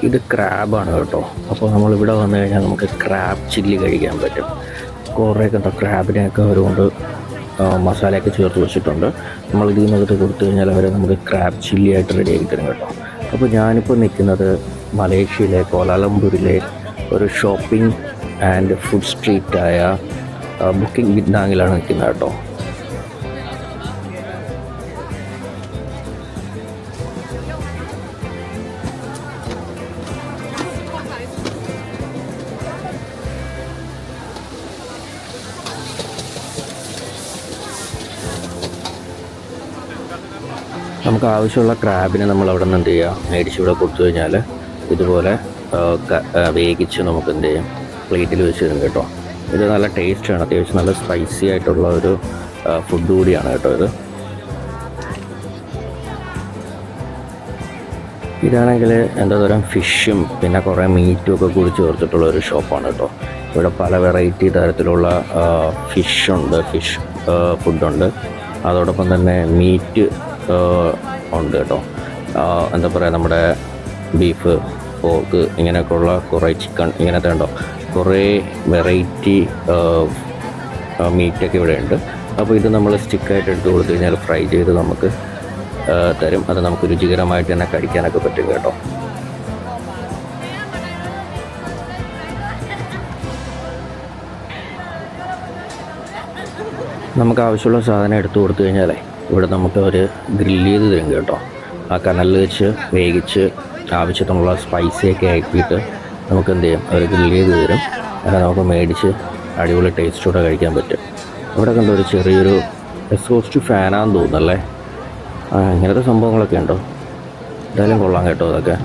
ഇത് ക്രാബാണ് കേട്ടോ. അപ്പോൾ നമ്മളിവിടെ വന്നു കഴിഞ്ഞാൽ നമുക്ക് ക്രാബ് ചില്ലി കഴിക്കാൻ പറ്റും. കുറേ കണ്ടോ ക്രാബിനെയൊക്കെ അവരുകൊണ്ട് മസാലയൊക്കെ ചേർത്ത് വെച്ചിട്ടുണ്ട്. നമ്മൾ ഇതിനകത്ത് കൊടുത്തു കഴിഞ്ഞാൽ അവർ നമുക്ക് ക്രാബ് ചില്ലി ആയിട്ട് റെഡി ആക്കി തരും കേട്ടോ. അപ്പോൾ ഞാനിപ്പോൾ നിൽക്കുന്നത് മലേഷ്യയിലെ കോലാലംപൂരിലെ ഒരു ഷോപ്പിംഗ് ആൻഡ് ഫുഡ് സ്ട്രീറ്റായ ബുക്കിംഗ് വിറ്റ്നാങ്ങിലാണ് നിൽക്കുന്നത് കേട്ടോ. നമുക്ക് ആവശ്യമുള്ള ക്രാബിനെ നമ്മൾ അവിടെ നിന്ന് എന്ത് ചെയ്യുക, മേടിച്ച് ഇവിടെ കൊടുത്തു കഴിഞ്ഞാൽ ഇതുപോലെ വേവിച്ച് നമുക്ക് എന്ത് ചെയ്യാം, പ്ലേറ്റിൽ വെച്ച് തരും കേട്ടോ. ഇത് നല്ല ടേസ്റ്റാണ്, അത്യാവശ്യം നല്ല സ്പൈസി ആയിട്ടുള്ള ഒരു ഫുഡ് കൂടിയാണ് കേട്ടോ ഇത്. ഇതാണെങ്കിൽ എന്താ തരം ഫിഷും പിന്നെ കുറേ മീറ്റും ഒക്കെ കൂടി ചേർത്തിട്ടുള്ള ഒരു ഷോപ്പാണ് കേട്ടോ. ഇവിടെ പല വെറൈറ്റി തരത്തിലുള്ള ഫിഷുണ്ട്, ഫിഷ് ഫുഡുണ്ട്. അതോടൊപ്പം തന്നെ മീറ്റ് ഉണ്ട് കേട്ടോ. എന്താ പറയുക, നമ്മുടെ ബീഫ്, പോർക്ക്, ഇങ്ങനെയൊക്കെയുള്ള കുറേ ചിക്കൻ, ഇങ്ങനത്തെ ഉണ്ടോ കുറേ വെറൈറ്റി മീറ്റൊക്കെ ഇവിടെ ഉണ്ട്. അപ്പോൾ ഇത് നമ്മൾ സ്റ്റിക്കായിട്ട് എടുത്ത് കൊടുത്തു കഴിഞ്ഞാൽ ഫ്രൈ ചെയ്ത് നമുക്ക് തരും. അത് നമുക്ക് രുചികരമായിട്ട് തന്നെ കഴിക്കാനൊക്കെ പറ്റും കേട്ടോ. നമുക്ക് ആവശ്യമുള്ള സാധനം എടുത്തു കൊടുത്തു കഴിഞ്ഞാലേ ഇവിടെ നമുക്ക് ഒരു ഗ്രില്ല് ചെയ്ത് തരും കേട്ടോ. ആ കനലിൽ വെച്ച് വേവിച്ച് ആവശ്യത്തിനുള്ള സ്പൈസിയൊക്കെ ആക്കിയിട്ട് നമുക്ക് എന്ത് ചെയ്യും, അവർ ഗ്രില്ല് ചെയ്ത് തരും. അങ്ങനെ നമുക്ക് മേടിച്ച് അടിപൊളി ടേസ്റ്റോടെ കഴിക്കാൻ പറ്റും. ഇവിടെ കണ്ട ഒരു ചെറിയൊരു എക്സോസ്റ്റ് ഫാനാന്ന് തോന്നുന്നല്ലേ. ഇങ്ങനത്തെ സംഭവങ്ങളൊക്കെ ഉണ്ടോ, എന്തായാലും കൊള്ളാം കേട്ടോ അതൊക്കെ.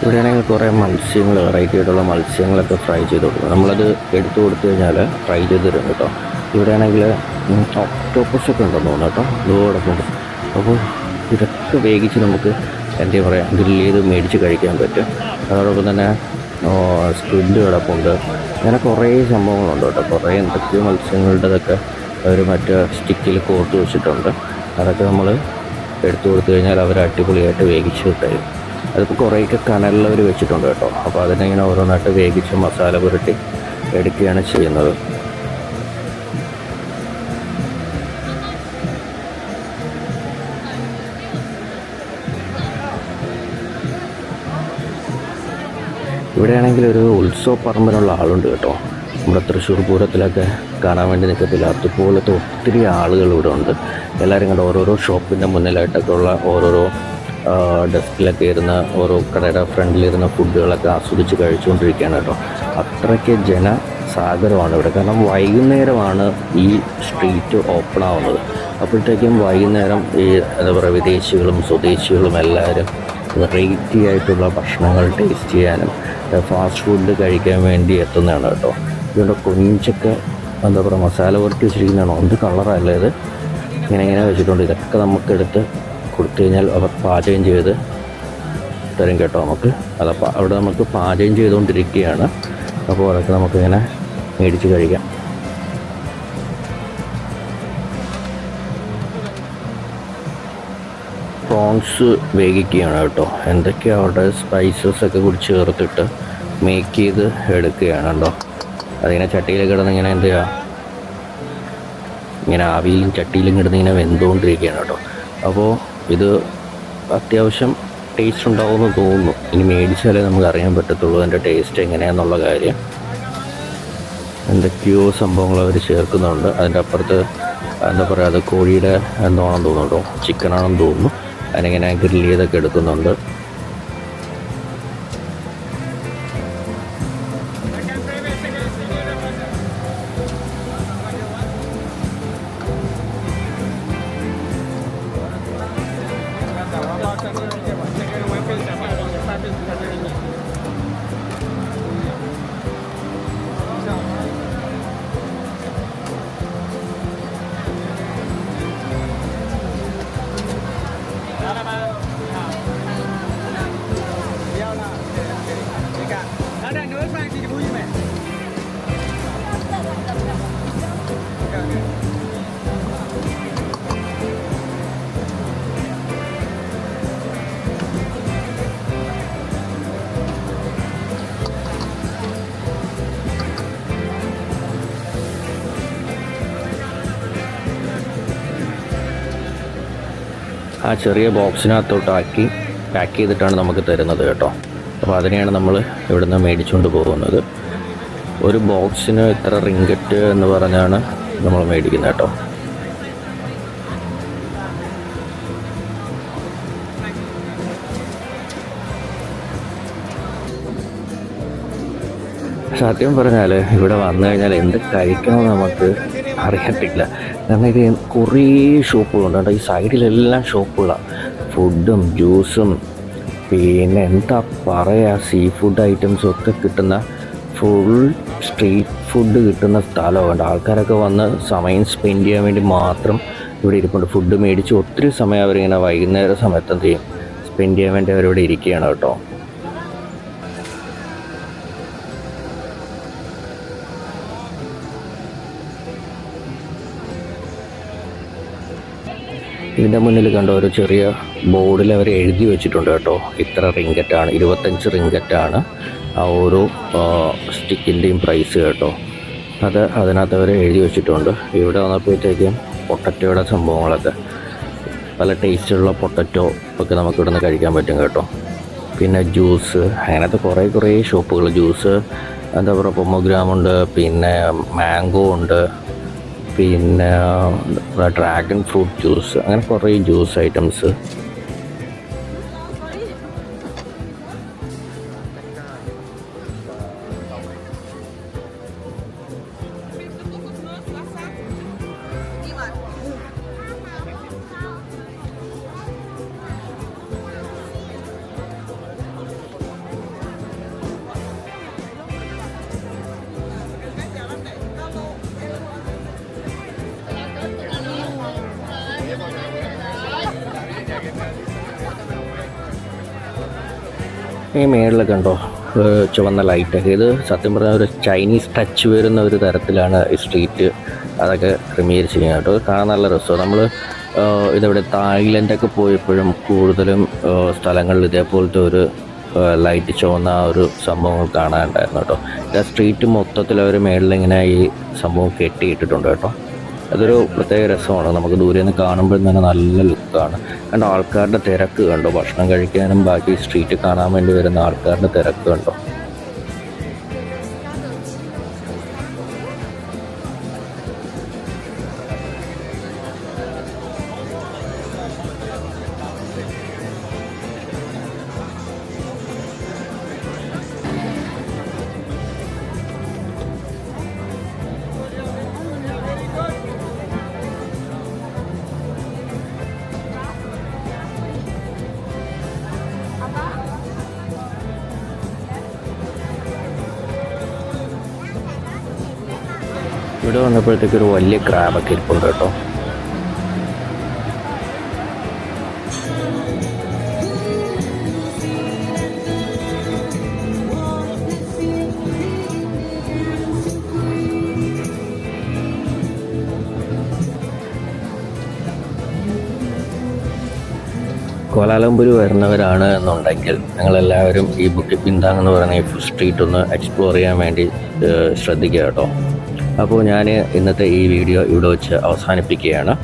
ഇവിടെയാണെങ്കിൽ കുറേ മത്സ്യങ്ങൾ, വെറൈറ്റി ആയിട്ടുള്ള മത്സ്യങ്ങളൊക്കെ ഫ്രൈ ചെയ്ത് കൊടുക്കും. നമ്മളത് എടുത്തു കൊടുത്തു കഴിഞ്ഞാൽ ഫ്രൈ ചെയ്ത് തരും കേട്ടോ. ഇവിടെയാണെങ്കിൽ ഒക്ടോപ്പസൊക്കെ ഉണ്ടെന്ന് തോന്നുന്നു കേട്ടോ, ഇതോടൊപ്പം ഉണ്ട്. അപ്പോൾ ഇതൊക്കെ വേവിച്ച് നമുക്ക് എന്താ പറയുക, ഗ്രില്ല് ചെയ്ത് മേടിച്ച് കഴിക്കാൻ പറ്റും. അതോടൊപ്പം തന്നെ സ്ക്വിഡ് കിടപ്പുണ്ട്. അങ്ങനെ കുറേ സംഭവങ്ങളുണ്ട് കേട്ടോ. കുറേ എന്തൊക്കെയോ മത്സ്യങ്ങളുടേതൊക്കെ അവർ മറ്റേ സ്റ്റിക്കിൽ കോർത്ത് വെച്ചിട്ടുണ്ട്. അതൊക്കെ നമ്മൾ എടുത്തു കൊടുത്തു കഴിഞ്ഞാൽ അവർ അടിപൊളിയായിട്ട് വേവിച്ച് തരും. അതിപ്പോൾ കുറേയൊക്കെ കനലിൽ വെച്ചിട്ടുണ്ട് കേട്ടോ. അപ്പോൾ അതിനിങ്ങനെ ഓരോന്നായിട്ട് വേവിച്ച് മസാല പുരട്ടി എടുക്കുകയാണ് ചെയ്യുന്നത്. ഇവിടെയാണെങ്കിൽ ഒരു ഉത്സവ പറമ്പിനുള്ള ആളുണ്ട് കേട്ടോ. നമ്മുടെ തൃശ്ശൂർ പൂരത്തിലൊക്കെ കാണാൻ വേണ്ടി നിൽക്കത്തില്ല, അതുപോലത്തെ ഒത്തിരി ആളുകൾ ഇവിടെ ഉണ്ട്. എല്ലാവരും കണ്ട് ഓരോരോ ഷോപ്പിൻ്റെ മുന്നിലായിട്ടൊക്കെ ഉള്ള ഓരോരോ ഡെസ്കിലൊക്കെ ഇരുന്ന ഓരോ കടയുടെ ഫ്രണ്ടിലിരുന്ന ഫുഡുകളൊക്കെ ആസ്വദിച്ച് കഴിച്ചുകൊണ്ടിരിക്കുകയാണ് കേട്ടോ. അത്രയ്ക്ക് ജനസാഗരമാണ് ഇവിടെ. കാരണം വൈകുന്നേരമാണ് ഈ സ്ട്രീറ്റ് ഓപ്പൺ ആവുന്നത്. അപ്പോഴത്തേക്കും വൈകുന്നേരം ഈ എന്താ പറയുക, വിദേശികളും സ്വദേശികളും എല്ലാവരും വെറൈറ്റി ആയിട്ടുള്ള ഭക്ഷണങ്ങൾ ടേസ്റ്റ് ചെയ്യാനും ഫാസ്റ്റ് ഫുഡ് കഴിക്കാൻ വേണ്ടി എത്തുന്നതാണ് കേട്ടോ. ഇതുകൊണ്ട് കൊഞ്ചൊക്കെ എന്താ പറയുക, മസാല പുരട്ടി വെച്ചിരിക്കുന്നതാണോ, എന്ത് കളറല്ലേ ഇത്, ഇങ്ങനെ വെച്ചിട്ടുണ്ട്. ഇതൊക്കെ നമുക്കെടുത്ത് കൊടുത്തു കഴിഞ്ഞാൽ അവർ പാചകം ചെയ്ത് തരും കേട്ടോ നമുക്ക്. അതപ്പോൾ അവിടെ നമുക്ക് പാചകം ചെയ്തുകൊണ്ടിരിക്കുകയാണ്. അപ്പോൾ അതൊക്കെ നമുക്കിങ്ങനെ മേടിച്ച് കഴിക്കാം. പ്രോൺസ് വേവിക്കുകയാണ് കേട്ടോ. എന്തൊക്കെയാണ് അവരുടെ സ്പൈസസ് ഒക്കെ കൂടി ചേർത്തിട്ട് മേക്ക് ചെയ്ത് എടുക്കുകയാണ് കേട്ടോ. അതിങ്ങനെ ചട്ടിയിൽ കിടന്ന് ഇങ്ങനെ എന്ത് ചെയ്യുക, ഇങ്ങനെ ആവിയിലും ചട്ടിയിലും കിടന്ന് ഇങ്ങനെ വെന്തുകൊണ്ടിരിക്കുകയാണ് കേട്ടോ. അപ്പോൾ ഇത് അത്യാവശ്യം ടേസ്റ്റ് ഉണ്ടാവുമെന്ന് തോന്നുന്നു. ഇനി മേടിച്ചാലേ നമുക്ക് അറിയാൻ പറ്റത്തുള്ളൂ അതിൻ്റെ ടേസ്റ്റ് എങ്ങനെയാണെന്നുള്ള കാര്യം. എന്തൊക്കെയോ സംഭവങ്ങൾ അവർ ചേർക്കുന്നുണ്ട്. അതിൻ്റെ അപ്പുറത്ത് എന്താ പറയുക, അത് കോഴിയുടെ എന്താണെന്ന് തോന്നുന്നു കേട്ടോ, ചിക്കനാണെന്ന് തോന്നുന്നു. അതിനിങ്ങനെ ഗ്രില്ല് ചെയ്തൊക്കെ എടുക്കുന്നുണ്ട്. ആ ചെറിയ ബോക്സിനകത്തോട്ടാക്കി പാക്ക് ചെയ്തിട്ടാണ് നമുക്ക് തരുന്നത് കേട്ടോ. അപ്പോൾ അതിനെയാണ് നമ്മൾ ഇവിടുന്ന് മേടിച്ചുകൊണ്ട് പോകുന്നത്. ഒരു ബോക്സിന് ഇത്ര റിങ്കറ്റ് എന്ന് പറഞ്ഞാണ് നമ്മൾ മേടിക്കുന്നത് കേട്ടോ. സത്യം പറഞ്ഞാൽ ഇവിടെ വന്നു കഴിഞ്ഞാൽ എന്ത് കഴിക്കണമെന്ന് നമുക്ക് അറിയത്തില്ല. കാരണം ഇത് കുറേ ഷോപ്പുകളുണ്ട് കേട്ടോ. ഈ സൈഡിലെല്ലാം ഷോപ്പുകളാണ്, ഫുഡും ജ്യൂസും പിന്നെ എന്താ പറയുക, സീ ഫുഡ് ഐറ്റംസും ഒക്കെ കിട്ടുന്ന ഫുൾ സ്ട്രീറ്റ് ഫുഡ് കിട്ടുന്ന സ്ഥലമുണ്ട്. ആൾക്കാരൊക്കെ വന്ന് സമയം സ്പെൻഡ് ചെയ്യാൻ വേണ്ടി മാത്രം ഇവിടെ ഇരിപ്പുണ്ട്. ഫുഡ് മേടിച്ച് ഒത്തിരി സമയം അവരിങ്ങനെ വൈകുന്നേര സമയത്ത് എന്ത് ചെയ്യും, സ്പെൻഡ് ചെയ്യാൻ വേണ്ടി അവരിവിടെ ഇരിക്കുകയാണ് കേട്ടോ. ഇതിൻ്റെ മുന്നിൽ കണ്ട ഒരു ചെറിയ ബോർഡിൽ അവർ എഴുതി വെച്ചിട്ടുണ്ട് കേട്ടോ. ഇത്ര റിങ്കറ്റാണ്, 25 റിങ്കറ്റാണ് ആ ഓരോ സ്റ്റിക്കിൻ്റെയും പ്രൈസ് കേട്ടോ. അത് അതിനകത്ത് അവർ എഴുതി വെച്ചിട്ടുണ്ട്. ഇവിടെ വന്നപ്പോഴത്തേക്കും പൊട്ടറ്റോയുടെ സംഭവങ്ങളൊക്കെ, പല ടേസ്റ്റുള്ള പൊട്ടറ്റോ ഒക്കെ നമുക്ക് ഇവിടെ നിന്ന് കഴിക്കാൻ പറ്റും കേട്ടോ. പിന്നെ ജ്യൂസ്, അങ്ങനത്തെ കുറേ ഷോപ്പുകൾ. ജ്യൂസ് എന്താ പറയുക, പൊമോഗ്രാമുണ്ട്, പിന്നെ മാംഗോ ഉണ്ട്, പിന്നെ ഡ്രാഗൺ ഫ്രൂട്ട് ജ്യൂസ്, അങ്ങനെ കുറേ ജ്യൂസ് ഐറ്റംസ്. ഈ മേളിൽ കണ്ടോ ചുവന്ന ലൈറ്റൊക്കെ, ഇത് സത്യം പറഞ്ഞാൽ ഒരു ചൈനീസ് ടച്ച് വരുന്ന ഒരു തരത്തിലാണ് ഈ സ്ട്രീറ്റ് അതൊക്കെ ക്രമീകരിച്ചിരിക്കുന്നത് കേട്ടോ. അത് കാണാൻ നല്ല രസമാണ്. നമ്മൾ ഇതെവിടെ തായ്ലൻഡൊക്കെ പോയപ്പോഴും കൂടുതലും സ്ഥലങ്ങളിൽ ഇതേപോലത്തെ ഒരു ലൈറ്റ് ചുവന്ന ആ ഒരു സംഭവങ്ങൾ കാണാനുണ്ടായിരുന്നു കേട്ടോ. ആ സ്ട്രീറ്റ് മൊത്തത്തിൽ അവർ മേളിലിങ്ങനെ ഈ സംഭവം കെട്ടിയിട്ടിട്ടുണ്ട് കേട്ടോ. അതൊരു പ്രത്യേക രസമാണ്. നമുക്ക് ദൂരെ നിന്ന് കാണുമ്പോൾ തന്നെ നല്ല ലുക്കാണ്. കണ്ടോ ആൾക്കാരുടെ തിരക്ക് കണ്ടോ, ഭക്ഷണം കഴിക്കാനും ബാക്കി സ്ട്രീറ്റ് കാണാൻ വേണ്ടി വരുന്ന ആൾക്കാരുടെ തിരക്ക് കണ്ടോ. ഇവിടെ വന്നപ്പോഴത്തേക്ക് ഒരു വലിയ ക്രാബൊക്കെ ഇരിപ്പുണ്ട് കേട്ടോ. കോലാലംപൂർ വരുന്നവരാണ് എന്നുണ്ടെങ്കിൽ നിങ്ങളെല്ലാവരും ഈ ബുക്കിറ്റ് ബിന്താങ് എന്ന് പറയുന്ന ഈ ഫുഡ് സ്ട്രീറ്റ് ഒന്ന് എക്സ്പ്ലോർ ചെയ്യാൻ വേണ്ടി ശ്രദ്ധിക്കുക കേട്ടോ. അപ്പോൾ ഞാൻ ഇന്നത്തെ ഈ വീഡിയോ ഇവിടെ വെച്ച് അവസാനിപ്പിക്കുകയാണ്.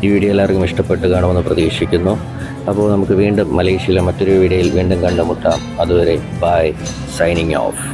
ഈ വീഡിയോ എല്ലാവർക്കും ഇഷ്ടപ്പെട്ട് കാണുമെന്ന് പ്രതീക്ഷിക്കുന്നു. അപ്പോൾ നമുക്ക് വീണ്ടും മലേഷ്യയിലെ മറ്റൊരു വീഡിയോയിൽ വീണ്ടും കണ്ടുമുട്ടാം. അതുവരെ ബൈ, സൈനിങ് ഓഫ്.